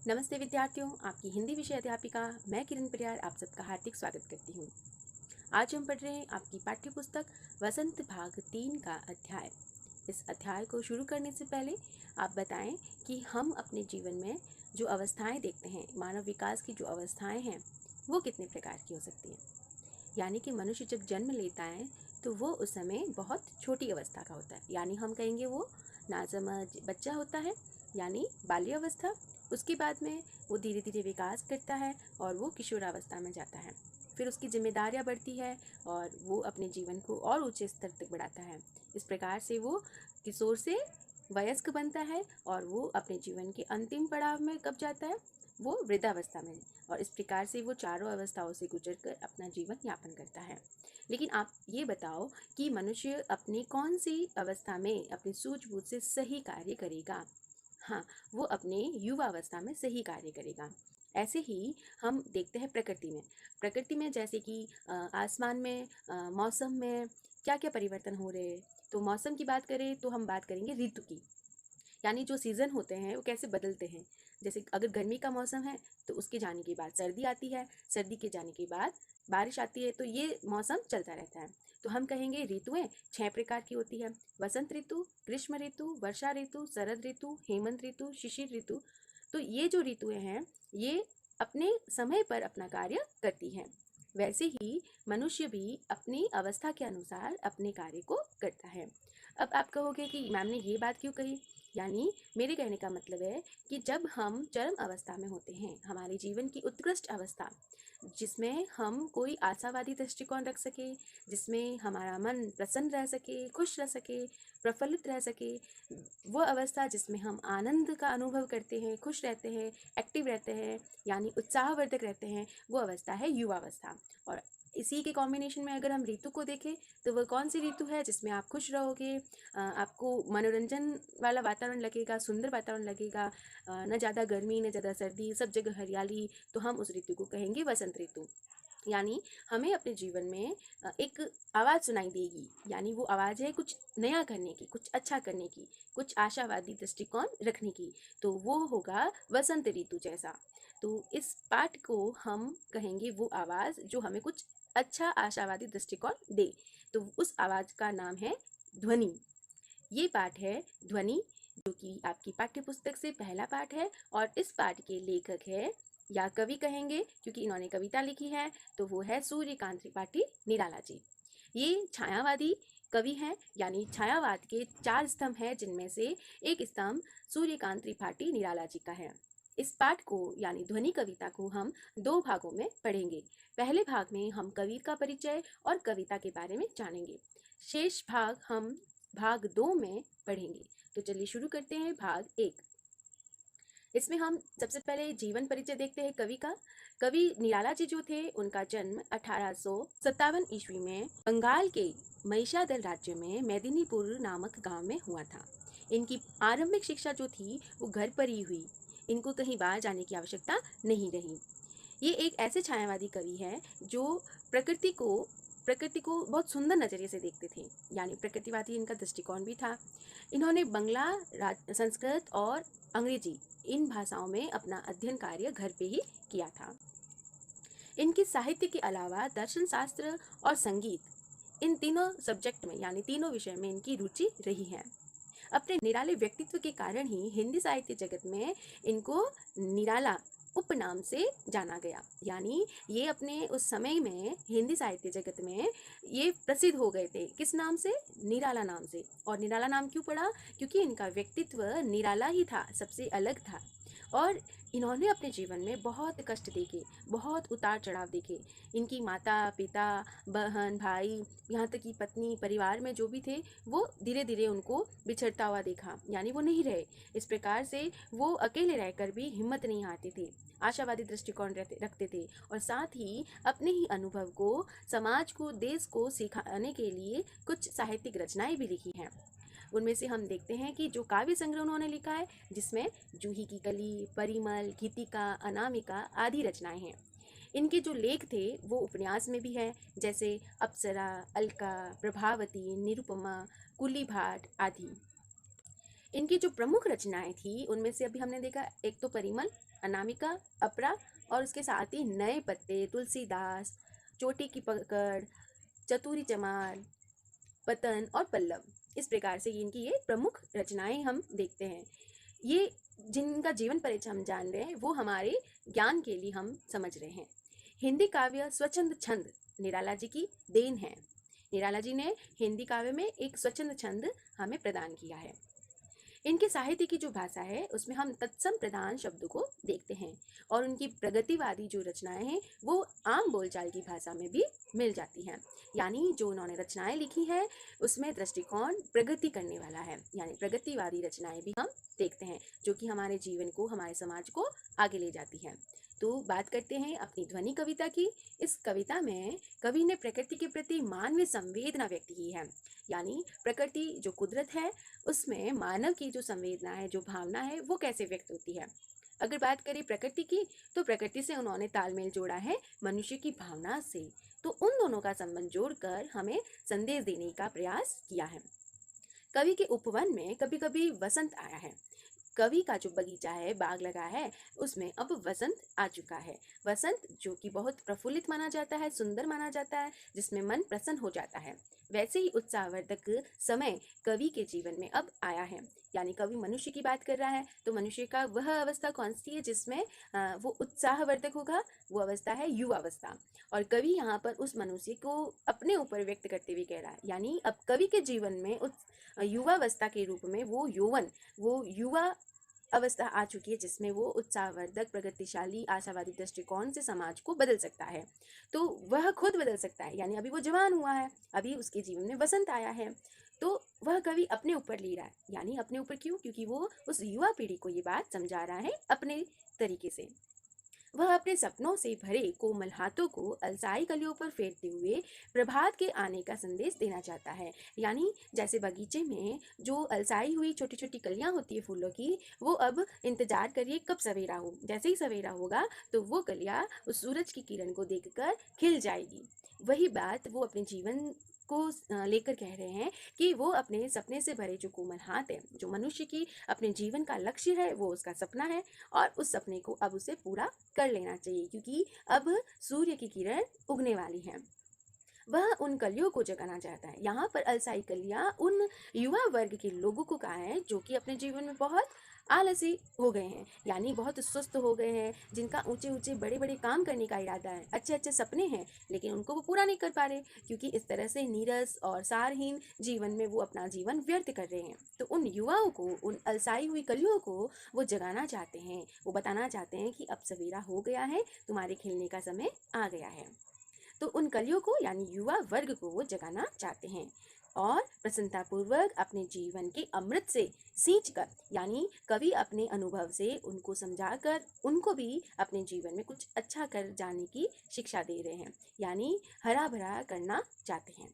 नमस्ते विद्यार्थियों, आपकी हिंदी विषय अध्यापिका मैं किरण परियार आप सबका हार्दिक स्वागत करती हूँ। आज हम पढ़ रहे हैं आपकी पाठ्य पुस्तक वसंत भाग 3 का अध्याय। इस अध्याय को शुरू करने से पहले आप बताएं कि हम अपने जीवन में जो अवस्थाएं देखते हैं, मानव विकास की जो अवस्थाएं हैं वो कितने प्रकार की हो सकती हैं। यानी कि मनुष्य जब जन्म लेता है तो वो उस समय बहुत छोटी अवस्था का होता है, यानी हम कहेंगे वो नासमझ बच्चा होता है, यानी बाल्यावस्था। उसके बाद में वो धीरे धीरे विकास करता है और वो किशोरावस्था में जाता है। फिर उसकी जिम्मेदारियां बढ़ती है और वो अपने जीवन को और ऊंचे स्तर तक बढ़ाता है। इस प्रकार से वो किशोर से वयस्क बनता है और वो अपने जीवन के अंतिम पड़ाव में कब जाता है, वो वृद्धावस्था में। और इस प्रकार से वो चारों अवस्थाओं से गुजर कर अपना जीवन यापन करता है। लेकिन आप ये बताओ कि मनुष्य अपनी कौन सी अवस्था में अपनी सूझबूझ से सही कार्य करेगा। हाँ, वो अपने युवा अवस्था में सही कार्य करेगा। ऐसे ही हम देखते हैं प्रकृति में जैसे कि आसमान में, मौसम में क्या क्या परिवर्तन हो रहे हैं। तो मौसम की बात करें तो हम बात करेंगे ऋतु की, यानी जो सीज़न होते हैं वो कैसे बदलते हैं। जैसे अगर गर्मी का मौसम है तो उसके जाने के बाद सर्दी आती है, सर्दी के जाने के बाद बारिश आती है, तो ये मौसम चलता रहता है। तो हम कहेंगे ऋतुएं 6 प्रकार की होती है: वसंत ऋतु, ग्रीष्म ऋतु, वर्षा ऋतु, शरद ऋतु, हेमंत ऋतु, शिशिर ऋतु। तो ये जो ऋतुएं हैं ये अपने समय पर अपना कार्य करती हैं। वैसे ही मनुष्य भी अपनी अवस्था के अनुसार अपने कार्य को करता है। अब आप कहोगे कि मैम ने ये बात क्यों कही। यानी मेरे कहने का मतलब है कि जब हम चरम अवस्था में होते हैं, हमारे जीवन की उत्कृष्ट अवस्था, जिसमें हम कोई आशावादी दृष्टिकोण रख सके, जिसमें हमारा मन प्रसन्न रह सके, खुश रह सके, प्रफुल्लित रह सके, वो अवस्था जिसमें हम आनंद का अनुभव करते हैं, खुश रहते हैं, एक्टिव रहते हैं, यानी उत्साहवर्धक रहते हैं, वो अवस्था है युवावस्था। और इसी के कॉम्बिनेशन में अगर हम ऋतु को देखें तो वह कौन सी ऋतु है जिसमें आप खुश रहोगे, आपको मनोरंजन वाला वातावरण लगेगा, सुंदर वातावरण लगेगा, न ज़्यादा गर्मी न ज़्यादा सर्दी, सब जगह हरियाली। तो हम उस ऋतु को कहेंगे वसंत ऋतु। यानी हमें अपने जीवन में एक आवाज़ सुनाई देगी, यानी वो आवाज़ है कुछ नया करने की, कुछ अच्छा करने की, कुछ आशावादी दृष्टिकोण रखने की। तो वो होगा वसंत ऋतु जैसा। तो इस पाठ को हम कहेंगे वो आवाज़ जो हमें कुछ अच्छा आशावादी दृष्टिकोण दे। तो उस आवाज़ का नाम है ध्वनि। ये पाठ है ध्वनि, जो कि आपकी पाठ्य पुस्तक से पहला पाठ है। और इस पाठ के लेखक है या कवि कहेंगे, क्योंकि इन्होंने कविता लिखी है, तो वो है सूर्यकांत त्रिपाठी निराला जी। ये छायावादी कवि हैं, यानी छायावाद के 4 स्तंभ हैं, जिनमें से एक स्तंभ सूर्यकांत त्रिपाठी निराला जी का है। इस पाठ को यानी ध्वनि कविता को हम 2 भागों में पढ़ेंगे। पहले भाग में हम कवि का परिचय और कविता के बारे में जानेंगे। शेष भाग हम भाग 2 में पढ़ेंगे। तो चलिए शुरू करते हैं भाग 1। इसमें हम सबसे पहले जीवन परिचय देखते हैं कवि का। कवि निराला जी जो थे, उनका जन्म 1857 ईस्वी में बंगाल के महिषादल राज्य में मेदिनीपुर नामक गांव में हुआ था। इनकी आरंभिक शिक्षा जो थी वो घर पर ही हुई। इनको कहीं बाहर जाने की आवश्यकता नहीं रही। ये एक ऐसे छायावादी कवि हैं जो प्रकृति को प्रकृति को बहुत सुंदर नज़रिए से देखते थे, यानी प्रकृतिवादी इनका दृष्टिकोण भी था। इन्होंने बंगला, संस्कृत और अंग्रेजी इन भाषाओं में अपना अध्ययन कार्य घर पे ही किया था। इनके साहित्य के अलावा दर्शन शास्त्र और संगीत, इन तीनों सब्जेक्ट में यानी तीनों विषय में इनकी रुचि रही है। अपने निराले व्यक्तित्व के कारण ही हिंदी साहित्य जगत में इनको निराला उपनाम से जाना गया। यानी ये अपने उस समय में हिंदी साहित्य जगत में ये प्रसिद्ध हो गए थे। किस नाम से? निराला नाम से। और निराला नाम क्यों पड़ा? क्योंकि इनका व्यक्तित्व निराला ही था, सबसे अलग था। और इन्होंने अपने जीवन में बहुत कष्ट देखे, बहुत उतार चढ़ाव देखे। इनकी माता, पिता, बहन, भाई, यहाँ तक कि पत्नी, परिवार में जो भी थे, वो धीरे धीरे उनको बिछड़ता हुआ देखा, यानी वो नहीं रहे। इस प्रकार से वो अकेले रहकर भी हिम्मत नहीं हारते थे, आशावादी दृष्टिकोण रखते थे और साथ ही अपने ही अनुभव को समाज को, देश को सिखाने के लिए कुछ साहित्यिक रचनाएं भी लिखी हैं। उनमें से हम देखते हैं कि जो काव्य संग्रह उन्होंने लिखा है, जिसमें जूही की कली, परिमल, गीतिका, अनामिका आदि रचनाएं हैं। इनके जो लेख थे वो उपन्यास में भी है, जैसे अप्सरा, अलका, प्रभावती, निरुपमा, कुली भाट आदि। इनकी जो प्रमुख रचनाएं थी उनमें से अभी हमने देखा, एक तो परिमल, अनामिका, अपरा, और उसके साथ ही नए पत्ते, तुलसीदास, चोटी की पकड़, चतुरी चमार, पतन और पल्लव। इस प्रकार से इनकी ये प्रमुख रचनाएं हम देखते हैं। ये जिनका जीवन परिचय हम जान रहे हैं वो हमारे ज्ञान के लिए हम समझ रहे हैं। हिंदी काव्य स्वच्छंद छंद निराला जी की देन है। निराला जी ने हिंदी काव्य में एक स्वच्छंद छंद हमें प्रदान किया है। इनके साहित्य की जो भाषा है उसमें हम तत्सम प्रधान शब्दों को देखते हैं, और उनकी प्रगतिवादी जो रचनाएं हैं वो आम बोलचाल की भाषा में भी मिल जाती हैं। यानी जो उन्होंने रचनाएं लिखी है उसमें दृष्टिकोण प्रगति करने वाला है, यानी प्रगतिवादी रचनाएं भी हम देखते हैं जो कि हमारे जीवन को, हमारे समाज को आगे ले जाती हैं। तो बात करते हैं अपनी ध्वनि कविता की। इस कविता में कवि ने प्रकृति के प्रति मानवीय संवेदना व्यक्त की है, यानी प्रकृति जो कुदरत है उसमें मानव की जो संवेदना है, जो भावना है, वो कैसे व्यक्त होती है। अगर बात करें प्रकृति की, तो प्रकृति से उन्होंने तालमेल जोड़ा है मनुष्य की भावना से। तो उन दोनों का संबंध जोड़कर हमें संदेश देने का प्रयास किया है। कवि के उपवन में कभी कभी वसंत आया है। कवि का जो बगीचा है, बाग लगा है, उसमें अब वसंत आ चुका है। वसंत जो कि बहुत प्रफुल्लित माना जाता है, सुंदर माना जाता है, जिसमें मन प्रसन्न हो जाता है। वैसे ही उत्साहवर्धक समय कवि के जीवन में अब आया है। यानी कवि मनुष्य की बात कर रहा है, तो मनुष्य का वह अवस्था कौन सी है जिसमें वो उत्साहवर्धक होगा, वो अवस्था है युवा अवस्था। और कवि यहाँ पर उस मनुष्य को अपने ऊपर व्यक्त करते हुए कह रहा है, यानी अब कवि के जीवन में उस युवावस्था के रूप में वो यौवन, वो युवा अवस्था आ चुकी है जिसमें वो उत्साहवर्धक, प्रगतिशाली, आशावादी दृष्टिकोण से समाज को बदल सकता है। तो वह खुद बदल सकता है, यानी अभी वो जवान हुआ है, अभी उसके जीवन में वसंत आया है। तो वह कवि अपने ऊपर ले रहा है, यानी अपने ऊपर क्यों? क्योंकि वो उस युवा पीढ़ी को ये बात समझा रहा है अपने तरीके से। वह अपने सपनों से भरे कोमल हाथों को अलसाई कलियों पर फेरते हुए प्रभात के आने का संदेश देना चाहता है। यानी जैसे बगीचे में जो अलसाई हुई छोटी छोटी कलियां होती है फूलों की, वो अब इंतजार करिए कब सवेरा हो। जैसे ही सवेरा होगा तो वो कलियां उस सूरज की किरण को देखकर खिल जाएगी। वही बात वो अपने जीवन को लेकर कह रहे हैं कि वो अपने सपने से भरे जो कोमल हाथ है, जो मनुष्य की अपने जीवन का लक्ष्य है, वो उसका सपना है, और उस सपने को अब उसे पूरा कर लेना चाहिए, क्योंकि अब सूर्य की किरण उगने वाली है। वह उन कलियों को जगाना चाहता है। यहाँ पर अलसाई कलियां उन युवा वर्ग के लोगों को कहा है जो कि अपने जीवन में बहुत आलसी हो गए हैं, यानी बहुत सुस्त हो गए हैं, जिनका ऊंचे ऊंचे बड़े बड़े काम करने का इरादा है, अच्छे अच्छे सपने हैं, लेकिन उनको वो पूरा नहीं कर पा रहे, क्योंकि इस तरह से नीरस और सारहीन जीवन में वो अपना जीवन व्यर्थ कर रहे हैं। तो उन युवाओं को, उन अलसाई हुई कलियों को वो जगाना चाहते हैं, वो बताना चाहते हैं कि अब सवेरा हो गया है, तुम्हारे खिलने का समय आ गया है। तो उन कलियों को, यानी युवा वर्ग को वो जगाना चाहते हैं, और प्रसन्नतापूर्वक अपने जीवन के अमृत से सींच कर, यानी कवि अपने अनुभव से उनको समझाकर उनको भी अपने जीवन में कुछ अच्छा कर जाने की शिक्षा दे रहे हैं, यानी हरा भरा करना चाहते हैं।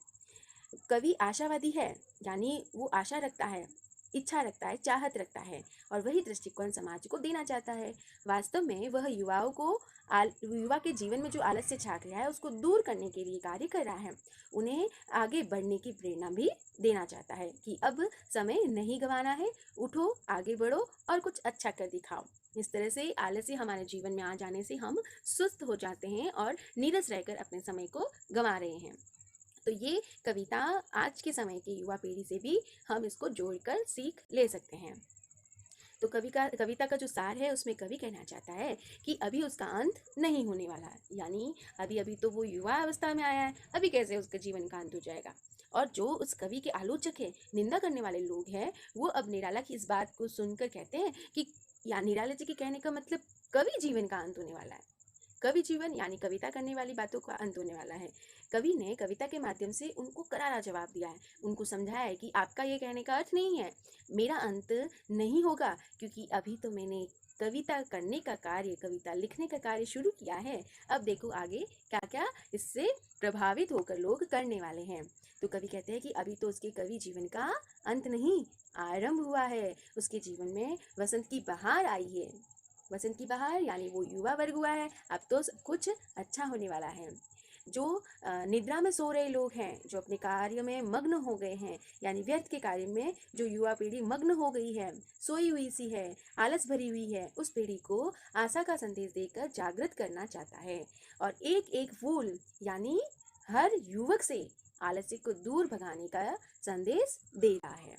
कवि आशावादी है, यानी वो आशा रखता है, इच्छा रखता है, चाहत रखता है, और वही दृष्टिकोण समाज को देना चाहता है। वास्तव में वह युवाओं को युवा के जीवन में जो आलस्य छा गया है उसको दूर करने के लिए कार्य कर रहा है। उन्हें आगे बढ़ने की प्रेरणा भी देना चाहता है कि अब समय नहीं गंवाना है, उठो, आगे बढ़ो और कुछ अच्छा कर दिखाओ। इस तरह से आलस्य हमारे जीवन में आ जाने से हम सुस्त हो जाते हैं और नीरस रहकर अपने समय को गंवा रहे हैं। तो ये कविता आज के समय की युवा पीढ़ी से भी हम इसको जोड़कर सीख ले सकते हैं। तो कविता का जो सार है उसमें कवि कहना चाहता है कि अभी उसका अंत नहीं होने वाला है, यानी अभी अभी तो वो युवा अवस्था में आया है, अभी कैसे उसके जीवन का अंत हो जाएगा। और जो उस कवि के आलोचक है, निंदा करने वाले लोग हैं, वो अब निराला की इस बात को सुनकर कहते हैं कि, या निराला जी के कहने का मतलब कवि जीवन का अंत होने वाला है। कवि जीवन यानी कविता करने वाली बातों का अंत होने वाला है। कवि ने कविता के माध्यम से उनको करारा जवाब दिया है, उनको समझाया है कि आपका ये कहने का अर्थ नहीं है, मेरा अंत नहीं होगा, क्योंकि अभी तो मैंने कविता करने का कार्य, कविता लिखने का कार्य शुरू किया है। अब देखो आगे क्या क्या इससे प्रभावित होकर लोग करने वाले हैं। तो कवि कहते हैं कि अभी तो उसके कवि जीवन का अंत नहीं, आरंभ हुआ है। उसके जीवन में वसंत की बहार आई है। वसंत की बहार यानी वो युवा वर्ग हुआ है, अब तो सब कुछ अच्छा होने वाला है। जो निद्रा में सो रहे लोग हैं, जो अपने कार्य में मग्न हो गए हैं, यानी व्यर्थ के कार्य में जो युवा पीढ़ी मग्न हो गई है, सोई हुई सी है, आलस भरी हुई है, उस पीढ़ी को आशा का संदेश देकर जागृत करना चाहता है और एक एक फूल यानी हर युवक से आलस्य को दूर भगाने का संदेश दे रहा है।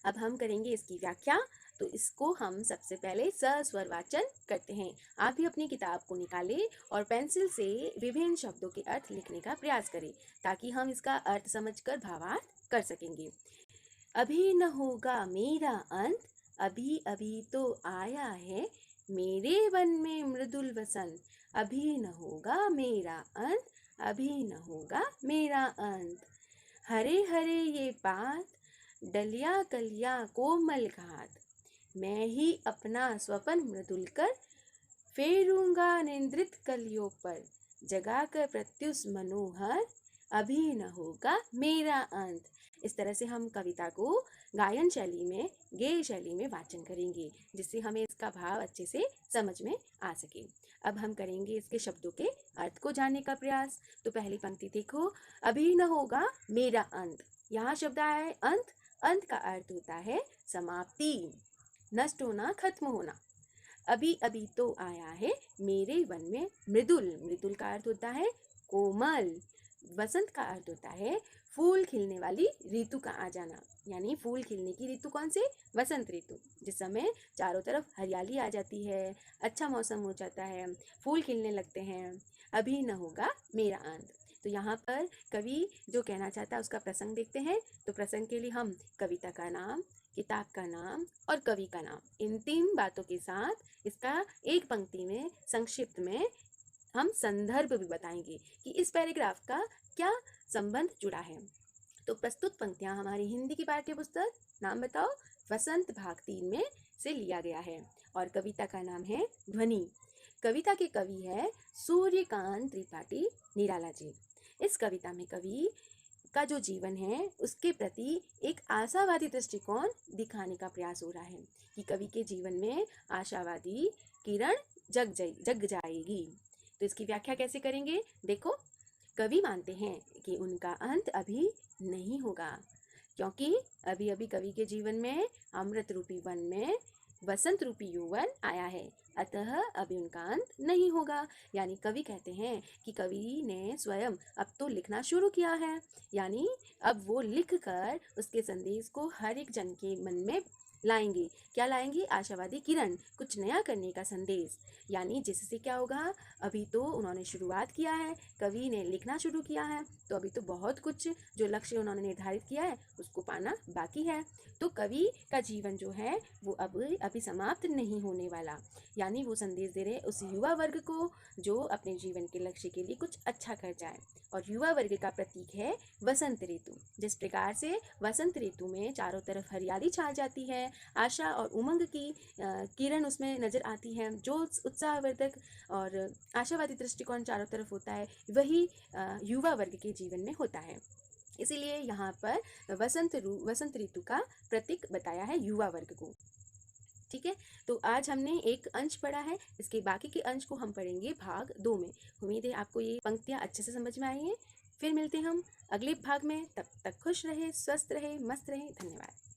अब हम करेंगे इसकी व्याख्या। तो इसको हम सबसे पहले सस्वर वाचन करते हैं। आप भी अपनी किताब को निकालें और पेंसिल से विभिन्न शब्दों के अर्थ लिखने का प्रयास करें ताकि हम इसका अर्थ समझकर भावार्थ कर सकेंगे। अभी न होगा मेरा अंत, अभी अभी तो आया है मेरे वन में मृदुल वसंत। अभी न होगा मेरा अंत, अभी न होगा मेरा अंत। हरे हरे ये पात, डलिया कलिया कोमल घात। मैं ही अपना स्वपन मृदुल कर फेरूंगा निंद्रित कलियों पर। जगा कर प्रत्युष मनोहर, अभी न होगा मेरा अंत। इस तरह से हम कविता को गायन शैली में, गेय शैली में वाचन करेंगे जिससे हमें इसका भाव अच्छे से समझ में आ सके। अब हम करेंगे इसके शब्दों के अर्थ को जानने का प्रयास। तो पहली पंक्ति देखो, अभी न होगा मेरा अंत। यहाँ शब्द आया है अंत। अंत का अर्थ होता है समाप्ति, नष्ट होना, खत्म होना। अभी अभी तो आया है मेरे वन में मृदुल। मृदुल का अर्थ होता है कोमल। वसंत का अर्थ होता है फूल खिलने वाली ऋतु का आ जाना, यानी फूल खिलने की ऋतु कौन सी? वसंत ऋतु, जिस समय चारों तरफ हरियाली आ जाती है, अच्छा मौसम हो जाता है, फूल खिलने लगते हैं। अभी न होगा मेरा अंत। तो यहाँ पर कवि जो कहना चाहता है उसका प्रसंग देखते हैं। तो प्रसंग के लिए हम कविता का नाम, किताब का नाम और कवि का नाम, इन 3 बातों के साथ इसका एक पंक्ति में संक्षिप्त में हम संदर्भ भी बताएंगे कि इस पैराग्राफ का क्या संबंध जुड़ा है। तो प्रस्तुत पंक्तियां हमारी हिंदी की पाठ्य पुस्तक, नाम बताओ, वसंत भाग 3 में से लिया गया है और कविता का नाम है ध्वनि। कविता के कवि है सूर्यकांत त्रिपाठी निराला जी। इस कविता में कवि का जो जीवन है उसके प्रति एक आशावादी दृष्टिकोण दिखाने का प्रयास हो रहा है कि कवि के जीवन में आशावादी किरण जग जाएगी। तो इसकी व्याख्या कैसे करेंगे? देखो, कवि मानते हैं कि उनका अंत अभी नहीं होगा क्योंकि अभी अभी कवि के जीवन में अमृत रूपी वन में वसंत रूपी यौवन आया है, अतः अभी उनका अंत नहीं होगा। यानी कवि कहते हैं कि कवि ने स्वयं अब तो लिखना शुरू किया है, यानी अब वो लिख कर उसके संदेश को हर एक जन के मन में लाएंगे। क्या लाएंगे? आशावादी किरण, कुछ नया करने का संदेश। यानी जिससे क्या होगा, अभी तो उन्होंने शुरुआत किया है, कवि ने लिखना शुरू किया है, तो अभी तो बहुत कुछ जो लक्ष्य उन्होंने निर्धारित किया है उसको पाना बाकी है। तो कवि का जीवन जो है वो अभी समाप्त नहीं होने वाला। यानी वो संदेश दे रहे उस युवा वर्ग को जो अपने जीवन के लक्ष्य के लिए कुछ अच्छा कर जाए। और युवा वर्ग का प्रतीक है वसंत ऋतु। जिस प्रकार से वसंत ऋतु में चारों तरफ हरियाली छा जाती है, आशा और उमंग की किरण उसमें नजर आती है, जो उत्साहवर्धक और आशावादी दृष्टिकोण चारों तरफ होता है, वही युवा वर्ग के जीवन में होता है। इसीलिए यहाँ पर वसंत ऋतु का प्रतीक बताया है युवा वर्ग को। ठीक है, तो आज हमने एक अंश पढ़ा है, इसके बाकी के अंश को हम पढ़ेंगे भाग 2 में। उम्मीद है आपको ये पंक्तियाँ अच्छे से समझ में आई हैं। फिर मिलते हैं हम अगले भाग में, तब तक खुश रहे, स्वस्थ रहे, मस्त रहे। धन्यवाद।